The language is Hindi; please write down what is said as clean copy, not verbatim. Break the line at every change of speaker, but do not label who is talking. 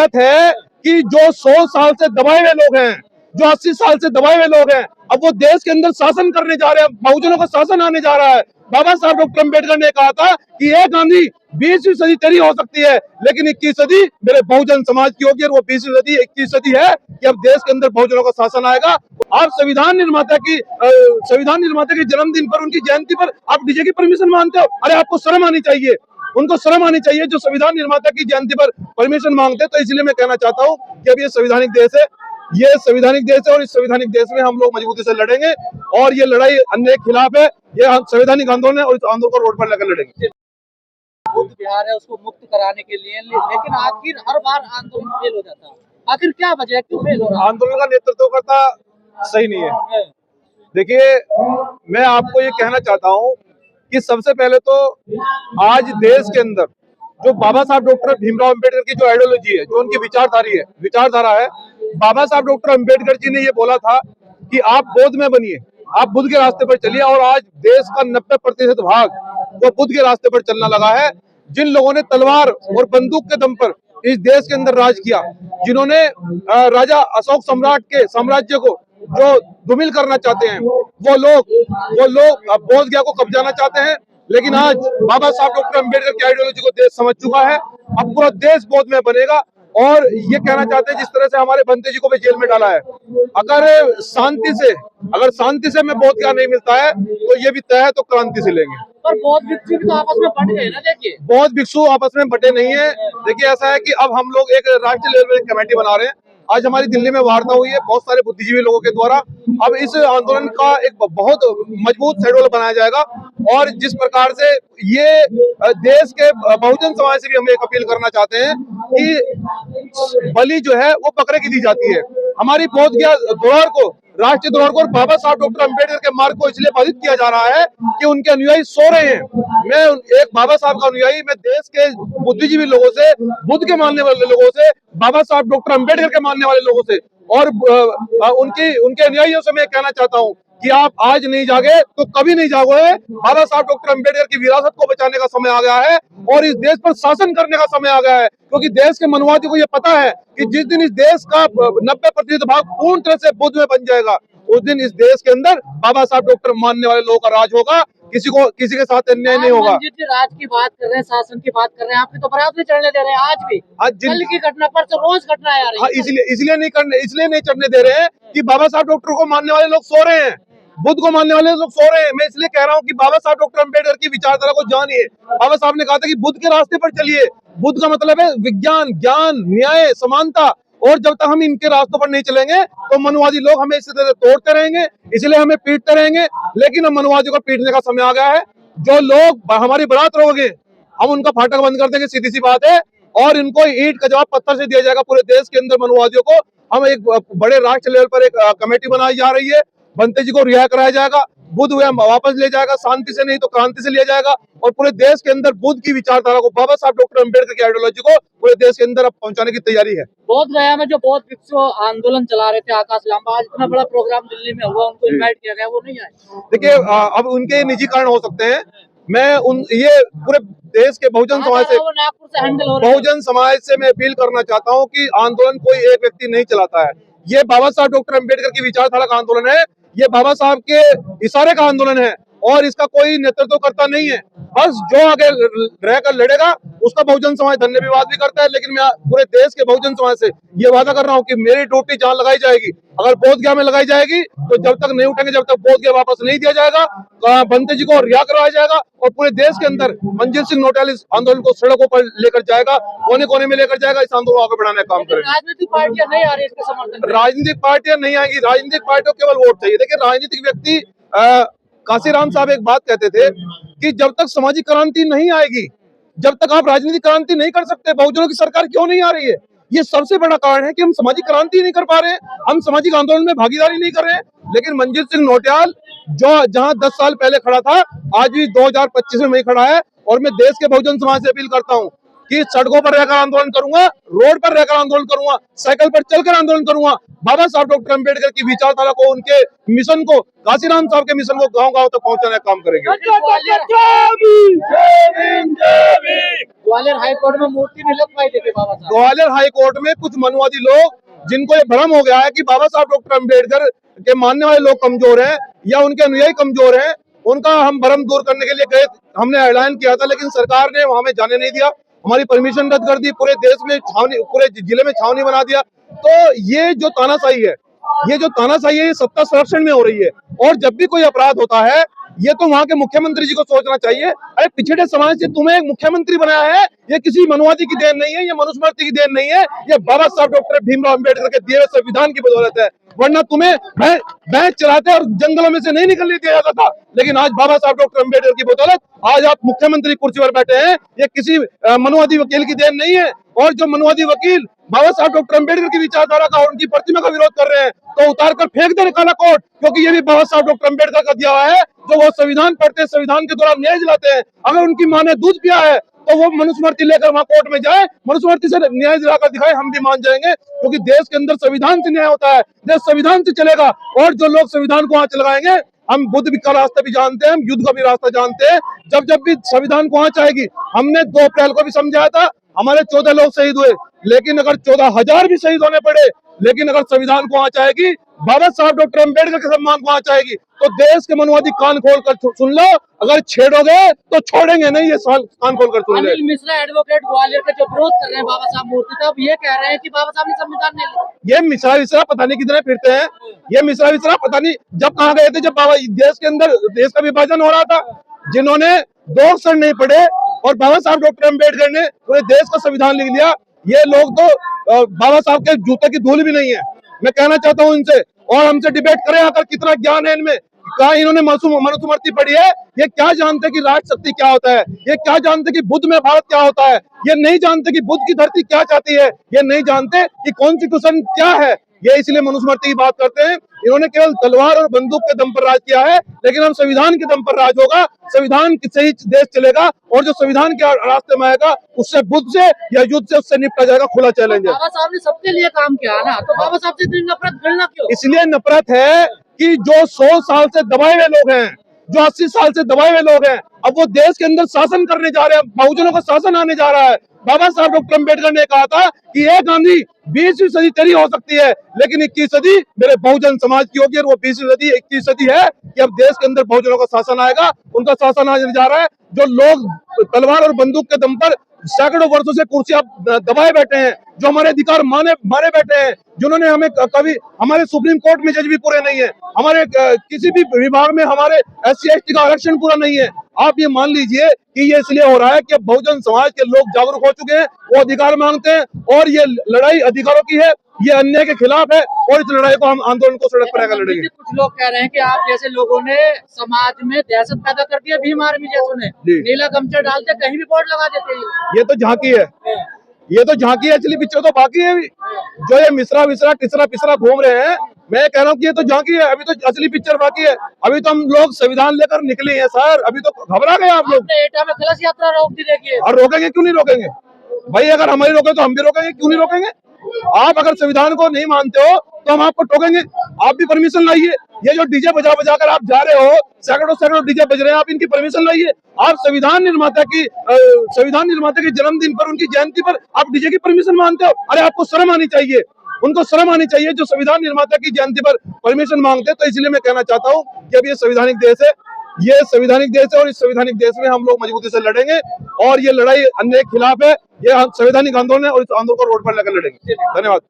बात है कि जो 100 साल से दबाए हुए लोग हैं, जो 80 साल से दबाए हुए लोग हैं, अब वो देश के अंदर शासन करने जा रहे हैं, बहुजनों का शासन आने जा रहा है। बाबा साहब डॉक्टर अम्बेडकर ने कहा था कि ये गांधी 20वीं सदी तेरी हो सकती है, लेकिन 21 सदी मेरे बहुजन समाज की होगी, और वो 20वीं सदी 21 सदी है कि अब देश के अंदर बहुजनों का शासन आएगा। आप संविधान निर्माता के जन्मदिन पर, उनकी जयंती पर आप डीजे की परमिशन मांगते हो? अरे आपको शर्म आनी चाहिए, उनको शर्म आनी चाहिए जो संविधान निर्माता की जयंती पर परमिशन मांगते हैं। तो इसलिए मैं कहना चाहता हूँ कि अब ये संवैधानिक देश है, ये संवैधानिक देश है, और इस संवैधानिक देश में हम लोग मजबूती से लड़ेंगे, और ये लड़ाई अन्याय के खिलाफ है, ये संवैधानिक आंदोलन है, और इस आंदोलन को रोड पर लेकर लड़ेंगे।
बुद्ध विहार है उसको मुक्त कराने के लिए, लेकिन आखिर हर बार आंदोलन फेल हो जाता है। आखिर क्या वजह है, क्यों फेल हो रहा है?
आंदोलन का नेतृत्व करता सही नहीं है। देखिए, मैं आपको ये कहना चाहता हूँ कि सबसे पहले तो आज देश के अंदर जो बाबा साहब डॉक्टर भीमराव अंबेडकर की जो आइडियोलॉजी है, जो उनकी विचारधारा है, बाबा साहब डॉक्टर अंबेडकर जी ने ये बोला था कि आप बौद्ध में बनिए, आप बुद्ध के रास्ते पर चलिए, और आज देश का 90% भाग वो बुद्ध के रास्ते पर चलना लगा है। जिन लोगों ने तलवार और बंदूक के दम पर इस देश के अंदर राज किया, जिन्होंने राजा अशोक सम्राट के साम्राज्य को जो धूमिल करना चाहते हैं, वो लोग बोध गया को कब्जाना चाहते हैं। लेकिन आज बाबा साहब डॉक्टर अम्बेडकर की आइडियोलॉजी को देश समझ चुका है। अब पूरा देश बोध में बनेगा, और ये कहना चाहते हैं जिस तरह से हमारे बंते जी को भी जेल में डाला है, अगर शांति से हमें बोध गया नहीं मिलता है तो ये भी तय है, तो क्रांति से लेंगे।
पर बौद्ध भिक्षु भी तो आपस में बंट गए ना। देखिए,
बौद्ध भिक्षु आपस में बटे नहीं है। देखिए, ऐसा है कि अब हम लोग एक राष्ट्रीय लेवल पर कमेटी बना रहे हैं। आज हमारी दिल्ली में वार्ता हुई है बहुत सारे बुद्धिजीवी लोगों के द्वारा। अब इस आंदोलन का एक बहुत मजबूत शेड्यूल बनाया जाएगा, और जिस प्रकार से ये देश के बहुजन समाज से भी हम एक अपील करना चाहते हैं कि बलि जो है वो बकरे की दी जाती है। हमारी बोध गया धरोहर को, राष्ट्रीय धरोहर को, और बाबा साहब डॉक्टर अम्बेडकर के मार्ग को इसलिए बाधित किया जा रहा है कि उनके अनुयायी सो रहे हैं। मैं एक बाबा साहब का अनुयायी, मैं देश के बुद्धिजीवी लोगों से, बुद्ध के मानने वाले लोगों से, बाबा साहब डॉक्टर अम्बेडकर के मानने वाले लोगों से, और उनके अनुयायियों से मैं कहना चाहता हूँ कि आप आज नहीं जागे तो कभी नहीं जागोगे। बाबा साहब डॉक्टर अम्बेडकर की विरासत को बचाने का समय आ गया है, और इस देश पर शासन करने का समय आ गया है, क्योंकि देश के मनुवादियों को यह पता है कि जिस दिन इस देश का 90% भाग पूर्ण तरह से बुद्ध में बन जाएगा, उस दिन इस देश के अंदर बाबा साहब डॉक्टर मानने वाले लोगों का राज होगा। किसी के साथ अन्याय नहीं होगा।
मंजीत जी राज की बात कर रहे हैं, शासन की बात कर रहे हैं, आपकी तो बराबर चढ़ने दे रहे हैं। आज भी कल की घटना पर तो रोज घटना आ रही है।
इसलिए नहीं चढ़ने दे रहे हैं कि बाबा साहब डॉक्टर को मानने वाले लोग सो रहे हैं, बुद्ध को मानने वाले लोग सो रहे हैं। मैं इसलिए कह रहा हूँ कि बाबा साहब डॉक्टर अम्बेडकर की विचारधारा को जानिए। बाबा साहब ने कहा था कि बुद्ध के रास्ते पर चलिए। बुद्ध का मतलब है विज्ञान, ज्ञान, न्याय, समानता, और जब तक हम इनके रास्तों पर नहीं चलेंगे तो मनुवादी लोग हमें इसी तरह तोड़ते रहेंगे, इसलिए हमें पीटते रहेंगे। लेकिन अब मनुवादियों को पीटने का समय आ गया है। जो लोग हमारी बारात रोके, हम उनका फाटक बंद कर देंगे, सीधी सी बात है, और इनको ईंट का जवाब पत्थर से दिया जाएगा। पूरे देश के अंदर मनुवादियों को हम एक बड़े राष्ट्रीय लेवल पर एक कमेटी बनाई जा रही है। बंते जी को रिहा कराया जाएगा, बुद्ध वापस ले जाएगा, शांति से नहीं तो क्रांति से लिया जाएगा, और पूरे देश के अंदर बुद्ध की विचारधारा को, बाबा साहब डॉक्टर अम्बेडकर की आइडियोलॉजी को पूरे देश के अंदर अब पहुंचाने की तैयारी है।
बोध गया में जो बौद्ध भिक्षु आंदोलन चला रहे थे, आकाश लांबा, आज इतना बड़ा प्रोग्राम दिल्ली में हुआ, उनको इनवाइट किया गया, वो नहीं आए।
देखिए, अब उनके निजी कारण हो सकते हैं। मैं ये पूरे देश के बहुजन समाज से,
नागपुर से हैंडल हो
बहुजन समाज से मैं अपील करना चाहता हूं कि आंदोलन कोई एक व्यक्ति नहीं चलाता है। ये बाबा साहब डॉक्टर अम्बेडकर की विचारधारा का आंदोलन है, ये बाबा साहब के इशारे का आंदोलन है, और इसका कोई नेतृत्व करता नहीं है। बस जो आगे रहकर लड़ेगा उसका बहुजन समाज धन्यवाद भी करता है। लेकिन मैं पूरे देश के बहुजन समाज से ये वादा कर रहा हूँ कि मेरी ड्यूटी जहाँ लगाई जाएगी, अगर बोध गया में लगाई जाएगी, तो जब तक नहीं उठेंगे, जब तक बोध गया वापस नहीं दिया जाएगा, बंते जी को रिहा करवाया जाएगा, और पूरे देश के अंदर मंजीत सिंह नोटियाल इस आंदोलन को सड़कों पर लेकर जाएगा, कोने कोने में लेकर जाएगा, इस आंदोलन को आगे बढ़ाने का काम करेगा।
राजनीतिक पार्टियां नहीं आ रही इसके समर्थन।
राजनीतिक पार्टियां नहीं आएगी, राजनीतिक पार्टियों को केवल वोट चाहिए। देखिए, राजनीतिक व्यक्ति, काशीराम साहब एक बात कहते थे कि जब तक सामाजिक क्रांति नहीं आएगी, जब तक आप राजनीतिक क्रांति नहीं कर सकते। बहुजनों की सरकार क्यों नहीं आ रही है? ये सबसे बड़ा कारण है कि हम सामाजिक क्रांति नहीं कर पा रहे हैं, हम सामाजिक आंदोलन में भागीदारी नहीं कर रहे हैं। लेकिन मंजीत सिंह नोटियाल जो जहां 10 साल पहले खड़ा था, आज भी 2025 में वही खड़ा है। और मैं देश के बहुजन समाज से अपील करता हूं कि सड़कों पर रहकर आंदोलन करूंगा, रोड पर रहकर आंदोलन करूंगा, साइकिल पर चलकर आंदोलन करूंगा। बाबा साहब डॉक्टर अम्बेडकर की विचारधारा को, उनके मिशन को, काशीराम साहब के मिशन को गांव-गांव तक पहुंचाने का काम करेंगे।
ग्वालियर हाई कोर्ट में मूर्ति नहीं लग पाई थी बाबा साहब।
ग्वालियर हाई कोर्ट में कुछ मनवादी लोग, जिनको ये भ्रम हो गया है कि बाबा साहब डॉक्टर अम्बेडकर के मानने वाले लोग कमजोर हैं या उनके अनुयायी कमजोर हैं, उनका हम भ्रम दूर करने के लिए गए, हमने ऐलान किया था, लेकिन सरकार ने वहां में जाने नहीं दिया, हमारी परमिशन रद्द कर दी, पूरे देश में छावनी, पूरे जिले में छावनी बना दिया। तो ये जो तानाशाही है, ये सत्ता संरक्षण में हो रही है। और जब भी कोई अपराध होता है, ये तो वहां के मुख्यमंत्री जी को सोचना चाहिए। अरे पिछड़े समाज से तुम्हें एक मुख्यमंत्री बनाया है, ये किसी मनवादी की देन नहीं है, ये मनुस्मृति की देन नहीं है, ये बाबा साहब डॉक्टर भीमराव अम्बेडकर के दिए हुए संविधान की बदौलत है। वरना तुम्हें भैंस चलाते और जंगलों में से नहीं निकलने दिया जाता था। लेकिन आज बाबा साहब डॉक्टर अम्बेडकर की बदौलत आज आप मुख्यमंत्री कुर्सी पर बैठे हैं। ये किसी मनवादी वकील की देन नहीं है। और जो मनवादी वकील बाबा साहब डॉक्टर अम्बेडकर की विचारधारा का और उनकी प्रतिमा का विरोध कर रहे हैं, तो उतार कर फेंक देने काला कोट, क्योंकि ये भी बाबा साहब डॉक्टर अम्बेडकर का दिया हुआ है। जो वो संविधान पढ़ते हैं, संविधान के दौरान न्याय दिलाते हैं। अगर उनकी मां ने दूध पिया है तो वो मनुस्मृति लेकर वहां कोर्ट में जाए, मनुस्मृति से न्याय दिलाकर दिखाए, हम भी मान जाएंगे। क्योंकि देश के अंदर संविधान से न्याय होता है, देश संविधान से चलेगा। और जो लोग संविधान को हाथ लगाएंगे, हम बुद्ध का रास्ता भी जानते हैं, हम युद्ध का भी रास्ता जानते हैं। जब भी संविधान को आंच आएगी, हमने 2 अप्रैल को भी समझाया था, हमारे 14 लोग शहीद हुए, लेकिन अगर 14,000 भी शहीद होने पड़े, लेकिन अगर संविधान को आंच आएगी, बाबा साहब डॉक्टर अम्बेडकर के सम्मान को आंच आएगी, तो देश के मनवादी कान खोलकर सुन लो। अगर छेड़ोगे तो छोड़ेंगे नहीं, ये कान खोलकर सुन ले।
अनिल मिश्रा एडवोकेट ग्वालियर के जो विरोध कर रहे हैं बाबा साहब मूर्ति का, अब ये कह रहे हैं कि बाबा साहब ने संविधान नहीं लिखा।
ये मिश्रा पता नहीं कितने फिरते हैं, ये मिश्रा पता नहीं जब कहाँ गए थे, जब बाबा देश के अंदर देश का विभाजन हो रहा था, जिन्होंने 2 अक्षर नहीं पढ़े और बाबा साहब डॉक्टर अम्बेडकर ने पूरे देश का संविधान लिख लिया। ये लोग तो बाबा साहब के जूते की धूल भी नहीं है। मैं कहना चाहता हूँ इनसे, और हमसे डिबेट करें आकर, कितना ज्ञान है इनमें, कहा इन्होंने मनुस्मृति पढ़ी है, ये क्या जानते कि राष्ट्र शक्ति क्या होता है, ये क्या जानते कि बुद्ध में भारत क्या होता है, ये नहीं जानते कि बुद्ध की धरती क्या चाहती है, ये नहीं जानते कि कॉन्स्टिट्यूशन क्या है। ये इसलिए मनुस्मृति की बात करते हैं। इन्होंने केवल तलवार और बंदूक के दम पर राज किया है, लेकिन हम संविधान के दम पर राज होगा, संविधान से ही देश चलेगा। और जो संविधान के रास्ते में आएगा, उससे बुद्ध से या युद्ध से उससे निपटा जाएगा। खुला चैलेंज है।
बाबा साहब ने सबके लिए काम किया ना, तो बाबा साहब से इतनी नफरत घृणा क्यों?
इसलिए नफरत है कि जो 100 साल से दबाए हुए लोग हैं, जो 80 साल से दबाए हुए लोग हैं, अब वो देश के अंदर शासन करने जा रहे हैं, बहुजनों का शासन आने जा रहा है। बाबा साहब डॉक्टर अम्बेडकर ने कहा था कि ये गांधी 20वीं सदी तेरी हो सकती है, लेकिन 21 सदी मेरे बहुजन समाज की होगी। और वो 20वीं सदी 21 सदी है कि अब देश के अंदर बहुजनों का शासन आएगा, उनका शासन आने जा रहा है। जो लोग तलवार और बंदूक के दम पर सैकड़ों वर्षों से कुर्सियां दबाए बैठे हैं, जो हमारे अधिकार मारे बैठे हैं, जिन्होंने हमें कभी, हमारे सुप्रीम कोर्ट में जज भी पूरे नहीं है, हमारे किसी भी विभाग में हमारे SC ST का आरक्षण पूरा नहीं है। आप ये मान लीजिए कि ये इसलिए हो रहा है कि बहुजन समाज के लोग जागरूक हो चुके हैं, वो अधिकार मांगते हैं, और ये लड़ाई अधिकारों की है, ये अन्याय के खिलाफ है। और इस लड़ाई को हम आंदोलन को सड़क पर आकर लड़ेंगे।
कुछ लोग कह रहे हैं कि आप जैसे लोगों ने समाज में दहशत पैदा कर दिया, भीम आर्मी जैसों ने नीला गमछा डालते कहीं भी बोर्ड लगा देते हैं।
ये तो झांकी है, ये तो झांकी है, असली पिक्चर तो बाकी है। जो ये मिश्रा टिसरा पिसरा घूम रहे हैं, मैं कह रहा हूँ कि ये तो झांकी है, अभी तो असली पिक्चर बाकी है। अभी तो हम लोग संविधान लेकर निकले हैं सर, अभी तो घबरा गए आप लोग।
एटा में कलश यात्रा रोक दी देखिए।
और रोकेंगे क्यों नहीं रोकेंगे भाई? अगर हमारी रोके तो हम भी रोकेंगे, क्यों नहीं रोकेंगे? आप अगर संविधान को नहीं मानते हो तो हम आपको टोकेंगे। आप भी परमिशन लाइए। ये जो डीजे बजा कर आप जा रहे हो, सैकड़ों डीजे बज रहे हैं, आप इनकी परमिशन लाइए। आप संविधान निर्माता के जन्मदिन पर, उनकी जयंती पर आप डीजे की परमिशन मांगते हो? अरे आपको शर्म आनी चाहिए, उनको शर्म आनी चाहिए जो संविधान निर्माता की जयंती पर परमिशन मांगते हैं। तो इसलिए मैं कहना चाहता हूँ कि अब ये संवैधानिक देश है, ये संवैधानिक देश है, और इस संवैधानिक देश में हम लोग मजबूती से लड़ेंगे। और ये लड़ाई अन्याय के खिलाफ है, ये संवैधानिक आंदोलन है, और इस आंदोलन को रोड पर लेकर लड़ेंगे। धन्यवाद।